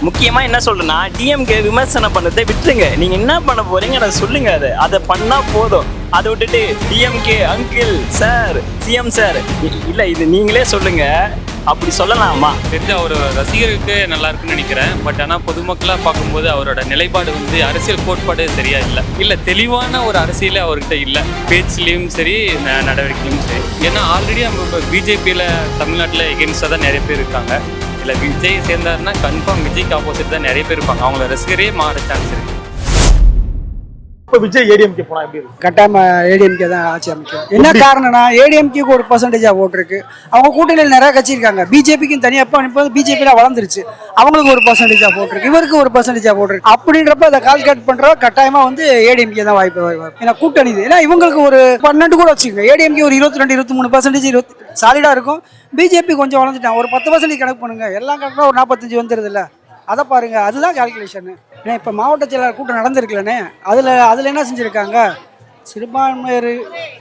முக்கியமா என்ன சொல்றேன்னா டிஎம்கே விமர்சனம் பண்ணதை விட்டுருங்க. நீங்க என்ன பண்ண போறீங்க அதை சொல்லுங்க. அதை பண்ணா போதும். அதை விட்டுட்டு DMK uncle sir CM sir இல்ல இது நீங்களே சொல்லுங்க அப்படி சொல்லலாமா? தெரிஞ்ச ஒரு ரசிகருக்கு நல்லா இருக்குன்னு நினைக்கிறேன். பட் ஆனால் பொதுமக்களாக பார்க்கும்போது அவரோட நிலைப்பாடு வந்து அரசியல் கோட்பாடு சரியா இல்லை தெளிவான ஒரு அரசியலே அவர்கிட்ட இல்லை. பேச்சுலேயும் சரி நடவடிக்கையிலும் சரி. ஏன்னா ஆல்ரெடி நம்ம பிஜேபியில் தமிழ்நாட்டில் எகென்ஸ்டாக தான் நிறைய பேர் இருக்காங்க. இல்லை விஜய் சேர்ந்தாருன்னா கன்ஃபார்ம் விஜய்க்கு ஆப்போசிட் தான் நிறைய பேர் இருப்பாங்க. அவங்கள ரசிகரே மாற சான்ஸ் இருக்கு. விஜய் ஏடிஎம்கே போனா எப்படி இருக்கும்? கட்டாயமா ஏடிஎம்கே தான் ஆட்சி அமைக்கும். என்ன காரணம்னா ஏடிஎம்கேக்கு ஒரு பர்சன்டேஜா ஓட்டு இருக்கு. அவங்க கூட்டணியில் நிறைய கட்சி இருக்காங்க. பிஜேபிக்கு தனியாக இப்போ பிஜேபியில் வளர்ந்துருச்சு. அவங்களுக்கு ஒரு பர்சன்டேஜா ஓட்டு இருக்கு, இவருக்கு ஒரு பர்சன்டேஜா ஓட்டு இருக்கு. அப்படின்றப்ப அதை கால்குலேட் பண்றோம். கட்டாயமா வந்து ஏடிஎம்கே தான் வாய்ப்பு. ஏன்னா கூட்டணி ஏன்னா இவங்களுக்கு ஒரு 12 கூட வச்சுக்கோங்க. ஏடிஎம்கே ஒரு 22-23% சாலிடா இருக்கும். பிஜேபி கொஞ்சம் வளர்ந்துட்டான். ஒரு 10% கணக்கு பண்ணுங்க. எல்லாம் கணக்குனா ஒரு 45 வந்துருது இல்லை. அதை பாருங்க. அதுதான் கால்குலேஷன். ஏன்னா இப்போ மாவட்ட செயலாளர் கூட்டம் நடந்திருக்கலனே அதில் என்ன செஞ்சுருக்காங்க? சிறுபான்மையர்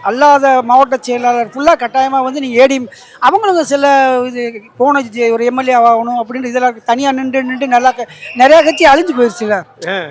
அல்லாத மாவட்ட செயலாளர் ஃபுல்லாக கட்டாயமாக வந்து நீங்கள் ஏடிஎம் அவங்களுக்கு சில இது போன ஒரு எம்எல்ஏ ஆகணும் அப்படின்னு இதெல்லாம் தனியாக நின்று நல்லா நிறையா கட்சி அழிஞ்சு போயிடுச்சுல.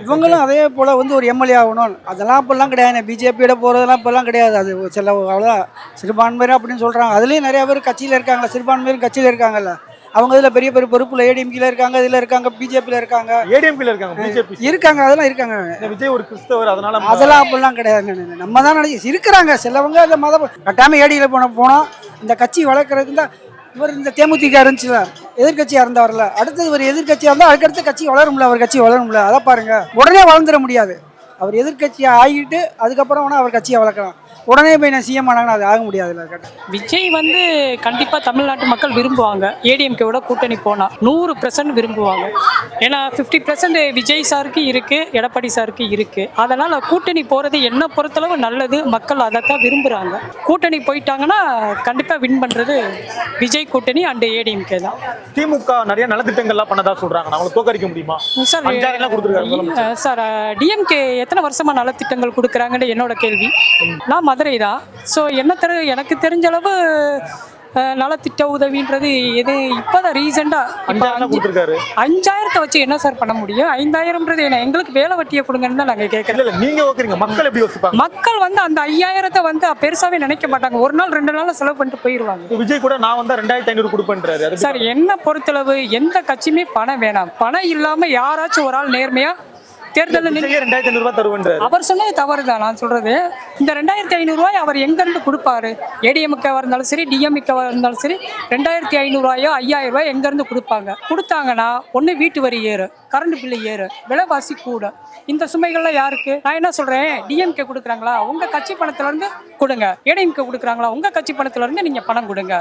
இவங்களும் அதே போல் வந்து ஒரு எம்எல்ஏ ஆகணும். அதெல்லாம் இப்போல்லாம் கிடையாது. பிஜேபியோட போகிறதெல்லாம் இப்போல்லாம் கிடையாது. அது சில அவ்வளோதான் சிறுபான்மையர் அப்படின்னு சொல்கிறாங்க. அதுலேயும் நிறையா பேர் கட்சியில் இருக்காங்களா, சிறுபான்மையர் கட்சியில் இருக்காங்கல்ல. அவங்க இதில் பெரிய பெரிய பொறுப்புல ஏடிஎம்கேல இருக்காங்க, இதில் இருக்காங்க, பிஜேபியில் இருக்காங்க, ஏடிஎம்கேல இருக்காங்க, பிஜேபி இருக்காங்க. அதெல்லாம் இருக்காங்க. விஜய் ஒரு கிறிஸ்தவர், அதெல்லாம் அப்படிலாம் கிடையாது. நம்ம தான் நினைச்சு இருக்கிறாங்க. சிலவங்க அந்த மத கட்டாம ஏடியில போனோம். இந்த கட்சி வளர்க்குறதுக்கு தான் இவர் இந்த தேமுதிக இருந்துச்சுல, எதிர்கட்சியாக இருந்தவர்ல. அடுத்தது ஒரு எதிர்கட்சியாக இருந்தால் அதுக்கடுத்து கட்சி வளரும்ல, அவர் கட்சி வளரும்ல. அதை பாருங்க. உடனே வளர்ந்துட முடியாது. அவர் எதிர்கட்சியை ஆகிட்டு அதுக்கப்புறம் வேணா அவர் கட்சியை வளர்க்கலாம். உடனே போய் நான் சிஎம் ஆனாங்கன்னா அது ஆக முடியாதுல்ல. விஜய் வந்து கண்டிப்பாக தமிழ்நாட்டு மக்கள் விரும்புவாங்க. ஏடிஎம்கேவோட கூட்டணி போனால் 100% விரும்புவாங்க. ஏன்னா 50% விஜய் சாருக்கு இருக்குது, எடப்பாடி சாருக்கு இருக்குது. அதனால் கூட்டணி போகிறது என்ன பொறுத்தளவு நல்லது. மக்கள் அதை தான் விரும்புகிறாங்க. கூட்டணி போயிட்டாங்கன்னா கண்டிப்பாக வின் பண்ணுறது விஜய் கூட்டணி அண்ட் ஏடிஎம்கே தான். திமுக நிறைய நலத்திட்டங்கள்லாம் பண்ணதா சொல்கிறாங்க. அவங்களை தோக்கடிக்க முடியுமா சார்? சார் டிஎம்கே எத்தனை வருஷமாக நலத்திட்டங்கள் கொடுக்குறாங்கன்னு என்னோட கேள்வி. நான் மதுரை தான். ஸோ எனக்கு தெரிஞ்ச அளவு நலத்திட்ட உதவின்றது எது இப்போதான் ரீசெண்டாக 5000 வச்சு என்ன சார் பண்ண முடியும்? 5000ன்றது என்ன? எங்களுக்கு வேலை வட்டியை கொடுங்கன்னு தான் நாங்கள் கேட்குறோம். நீங்கள் ஓகேங்க. மக்கள் எப்படி யோசிப்பாங்க? மக்கள் வந்து அந்த 5000 வந்து பெருசாகவே நினைக்க மாட்டாங்க. ஒரு நாள் 2 நாள் செலவு பண்ணிட்டு போயிடுவாங்க. விஜய் கூட நான் வந்தால் 2500 கொடுப்பேன்றாரு. சார் என்ன பொறுத்தளவு எந்த கட்சியுமே பணம் வேணாம். பணம் இல்லாமல் யாராச்சும் ஒரு ஆள் நேர்மையாக தேர்தல் 2500 தருவேன்றாரு. அவர் சொன்னது தவறு தான். நான் சொல்றது இந்த 2500 ரூபாய் அவர் எங்கிருந்து கொடுப்பாரு? ஏடிஎம்கே இருந்தாலும் சரி, டிஎம்கே இருந்தாலும் சரி, 2500 ரூபாயோ 5000 ரூபாய் எங்கிருந்து கொடுப்பாங்க? கொடுத்தாங்கன்னா ஒன்று வீட்டு வரி ஏறு, கரண்ட் பில்லு ஏறு, விலைவாசி கூட. இந்த சுமைகள்லாம் யாருக்கு? நான் என்ன சொல்றேன், டிஎம்கே கொடுக்குறாங்களா உங்க கட்சி பணத்துல இருந்து கொடுங்க, ஏடிஎம்கே கொடுக்குறாங்களா உங்க கட்சி பணத்துல இருந்து நீங்க பணம் கொடுங்க.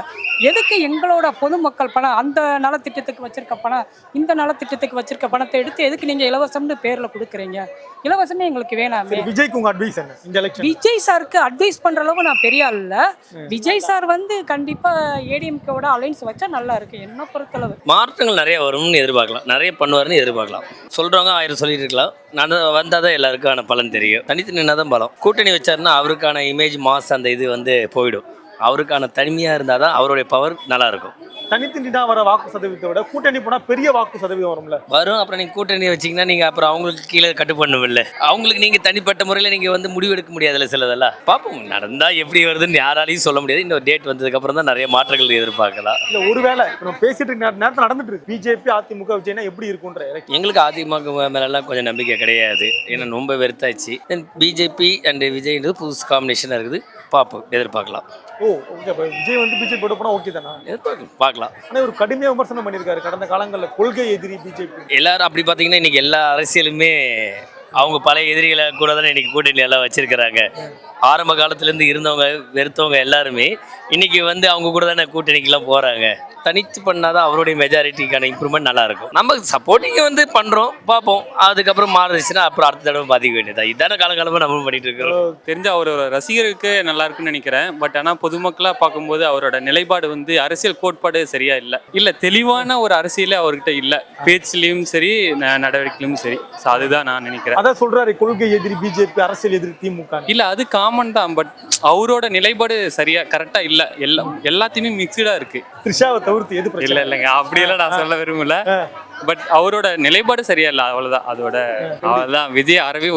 எதுக்கு எங்களோட பொதுமக்கள் பணம், அந்த நலத்திட்டத்துக்கு வச்சிருக்க பணம், இந்த நலத்திட்டத்துக்கு வச்சிருக்க பணத்தை எடுத்து எதுக்கு நீங்க இலவசம்னு பேர்ல கொடுக்குறீங்க? இலவசமே எங்களுக்கு வேணாமே. விஜய்க்கு உங்க அட்வைஸ் என்ன இந்த எலெக்ஷன்? விஜய் சாருக்கு அட்வைஸ் பண்ற அளவு நான் பெரிய ஆள் இல்ல. விஜய் சார் வந்து கண்டிப்பா ஏடிஎம்கேவோட அலைன்ஸ் வச்சா நல்லா இருக்கு. என்ன பொறுத்தளவு மாற்றங்கள் நிறைய வரும்னு எதிர்பார்க்கலாம், நிறைய பண்ணுவாருன்னு எதிர்பார்க்கலாம். சொல்றவங்க 1000 சொல்லிட்டு இருக்கலாம். நான் வந்தால் தான் எல்லாருக்கான பலன் தெரியும். தனித்து நின்னா தான் பலம். கூட்டணி வச்சாருன்னா அவருக்கான இமேஜ் மாஸ் அந்த இது வந்து போயிடும். அவருக்கான தனிமையாக இருந்தால் தான் அவருடைய பவர் நல்லா இருக்கும். தனித்து நின்னா வர வாக்கு சதவீதத்தை விட கூட்டணி போனால் பெரிய வாக்கு சதவீதம் வரும்ல. வரும். அப்புறம் நீங்கள் கூட்டணி வச்சிங்கன்னா நீங்கள் அப்புறம் அவங்களுக்கு கீழே கட்டுப்படணும் இல்லை. அவங்களுக்கு நீங்கள் தனிப்பட்ட முறையில் நீங்கள் வந்து முடிவெடுக்க முடியாதுல்ல. சிலதெல்லாம் பார்ப்போம். நடந்தால் எப்படி வருதுன்னு யாராலையும் சொல்ல முடியாது. இன்னொரு டேட் வந்ததுக்கப்புறம் தான் நிறைய மாற்றங்கள் எதிர்பார்க்கலாம். இல்லை ஒருவேளை நம்ம பேசிட்டு நேரத்தில் நடந்துட்டு இருக்கு பிஜேபி அதிமுக விஜய்னா எப்படி இருக்குன்ற எங்களுக்கு அதிமுக மேலெல்லாம் கொஞ்சம் நம்பிக்கை கிடையாது. ஏன்னா ரொம்ப வெறுத்தாச்சு. பிஜேபி அண்ட் விஜய்ன்றது புதுசு காம்பினேஷனாக இருக்குது. பார்ப்போம், எதிர்பார்க்கலாம். ஓ ஓகே. விஜய் வந்து பிஜேபி போட போனால் ஓகே தானே? பார்க்கலாம். ஆனால் ஒரு கடுமையாக விமர்சனம் பண்ணியிருக்காரு கடந்த காலங்களில். கொள்கை எதிரி பிஜேபி எல்லாரும் அப்படி பார்த்தீங்கன்னா இன்னைக்கு எல்லா அரசியலுமே அவங்க பழைய எதிரிகளை கூட தானே இன்னைக்கு கூட்டணி எல்லாம் வச்சிருக்கிறாங்க. ஆரம்ப காலத்துலேருந்து இருந்தவங்க வெறுத்தவங்க எல்லாருமே இன்னைக்கு வந்து அவங்க கூட தானே கூட்டணிக்கெல்லாம் போகிறாங்க. தனித்து பண்ணாதான் அவருடைய மெஜாரிட்டிக்கான இம்ப்ரூவ்மெண்ட் நல்லா இருக்கும். நம்ம சப்போர்ட்டிங் வந்து பண்ணுறோம், பார்ப்போம். அதுக்கப்புறம் மாறுச்சுன்னா அப்புறம் அடுத்த தடவை பாதிக்க வேண்டியதா. இதான காலகாலமாக நம்ம பண்ணிட்டு இருக்கிறோம். தெரிஞ்ச அவர் ஒரு ரசிகருக்கு நல்லா இருக்குன்னு நினைக்கிறேன். பட் ஆனால் பொதுமக்களாக பார்க்கும்போது அவரோட நிலைப்பாடு வந்து அரசியல் கோட்பாடு சரியா இல்லை தெளிவான ஒரு அரசியலே அவர்கிட்ட இல்லை. பேச்சுலேயும் சரி நடவடிக்கையிலும் சரி. ஸோ அதுதான் நான் நினைக்கிறேன். அதான் சொல்றாரு, கொள்கை எதிரி பிஜேபி, அரசியல் எதிரி திமுக. இல்லை அது காமன் தான். பட் அவரோட நிலைப்பாடு சரியா கரெக்டாக இல்லை. எல்லாத்தையுமே மிக்சடா இருக்கு. த்ரிஷாவை தவிர்த்து எது பிரச்சனை? இல்லைங்க அப்படியெல்லாம் நான் சொல்ல விரும்பல. பட் அவரோட நிலைப்பாடு சரியா இல்லை, அவ்வளோதான். அவ்வளோதான் விஜய் அறவே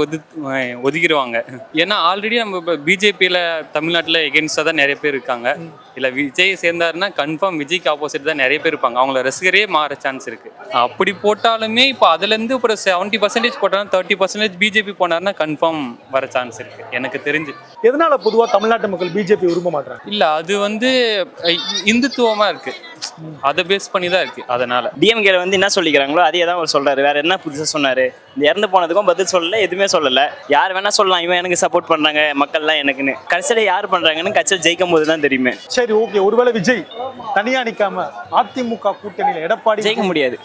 ஒதுக்கிடுவாங்க. ஏன்னா ஆல்ரெடி நம்ம இப்போ பிஜேபியில் தமிழ்நாட்டில் எகென்ஸ்டாக தான் நிறைய பேர் இருக்காங்க. இல்லை விஜய் சேர்ந்தாருன்னா கன்ஃபார்ம் விஜய்க்கு ஆப்போசிட் தான் நிறைய பேர் இருப்பாங்க. அவங்கள ரசிகரே மாற சான்ஸ் இருக்கு. அப்படி போட்டாலுமே இப்போ அதுலேருந்து ஒரு 70% போட்டாலும் 30% பிஜேபி போனாருன்னா கன்ஃபார்ம் வர சான்ஸ் இருக்கு எனக்கு தெரிஞ்சு. எதனால பொதுவா தமிழ்நாட்டு மக்கள் பிஜேபி விரும்ப மாட்டாங்க? இல்லை அது வந்து இந்துத்துவமாக இருக்கு, அதை பேஸ் பண்ணி தான் இருக்கு. அதனால டிஎம்கேல வந்து என்ன சொல்லிக்கிறாங்களோ அதே தான் அவர் சொல்றாரு. வேற என்ன புதுசாக சொன்னாரு? இந்த இறந்து போனதுக்கும் பதில் சொல்லல, எதுவுமே சொல்லல. யார் வேணா சொல்லலாம் இவன் எனக்கு சப்போர்ட் பண்றாங்க மக்கள்லாம் எனக்குன்னு. கடைசியில் யார் பண்றாங்கன்னு கட்சியில் ஜெயிக்கும் போது தான் தெரியுமே. சரி ஓகே, ஒருவேளை விஜய் தனியா நிக்காம அதிமுக கூட்டணியில் எடப்பாடி ஜெயிக்க முடியாது,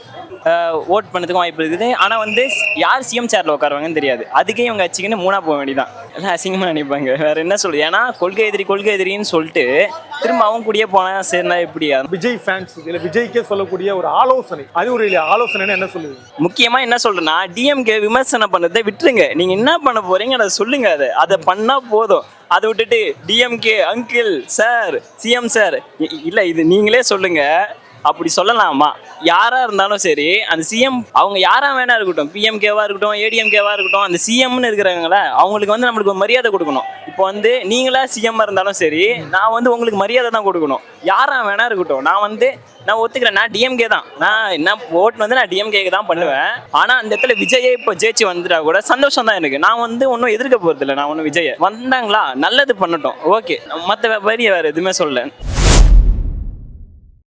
ஓட் பண்ணதுக்கும் வாய்ப்பு இருக்குது. ஆனா வந்து யார் சிஎம் சேர்ல உட்காருவாங்கன்னு தெரியாது. அதுக்கே இவங்க வச்சுக்கின்னு மூணா போக வேண்டியதான். எல்லாம் அசிங்கமா நினைப்பாங்க, வேற என்ன சொல்லுது? ஏன்னா கொள்கை எதிரின்னு சொல்லிட்டு திரும்ப அவங்க கூடயே போனா சரினா எப்படி? விஜய் ஃபேன்ஸ் இல்ல விஜய்க்கே சொல்லக்கூடிய ஒரு ஆலோசனை, அறிவுரை ஆலோசனை என்ன சொல்லுது? முக்கியமா என்ன சொல்றேன்னா, டிஎம்கே விமர்சனம் பண்ணதை விட்டுருங்க. நீங்க என்ன பண்ண போறீங்க அதை சொல்லுங்க. அதை பண்ணா போதும். அதை விட்டுட்டு DMK uncle sir, CM sir, இல்ல இது நீங்களே சொல்லுங்க. அப்படி சொல்லலாமா? யாரா இருந்தாலும் சரி, அந்த சிஎம் அவங்க யாரா வேணா இருக்கட்டும், பிஎம்கேவா இருக்கட்டும், ஏடிஎம்கேவா இருக்கட்டும், அந்த சிஎம்னு இருக்கிறாங்களே அவங்களுக்கு வந்து நம்மளுக்கு ஒரு மரியாதை கொடுக்கணும். இப்போ வந்து நீங்களா சிஎம் இருந்தாலும் சரி, நான் வந்து உங்களுக்கு மரியாதை தான் கொடுக்கணும். யாரா வேணா இருக்கட்டும். நான் ஒத்துக்கிறேன், நான் டிஎம்கே தான். நான் ஓட் வந்து நான் டிஎம்கேக்கு தான் பண்ணுவேன். ஆனா அந்த இடத்துல விஜயை இப்போ ஜெயிச்சு வந்துட்டா கூட சந்தோஷம் தான் எனக்கு. நான் வந்து ஒன்றும் எதிர்க்க போறது இல்லை. நான் ஒன்றும் விஜயை வந்தாங்களா நல்லது பண்ணட்டும், ஓகே. மற்ற வரிய வேற எதுவுமே சொல்லல.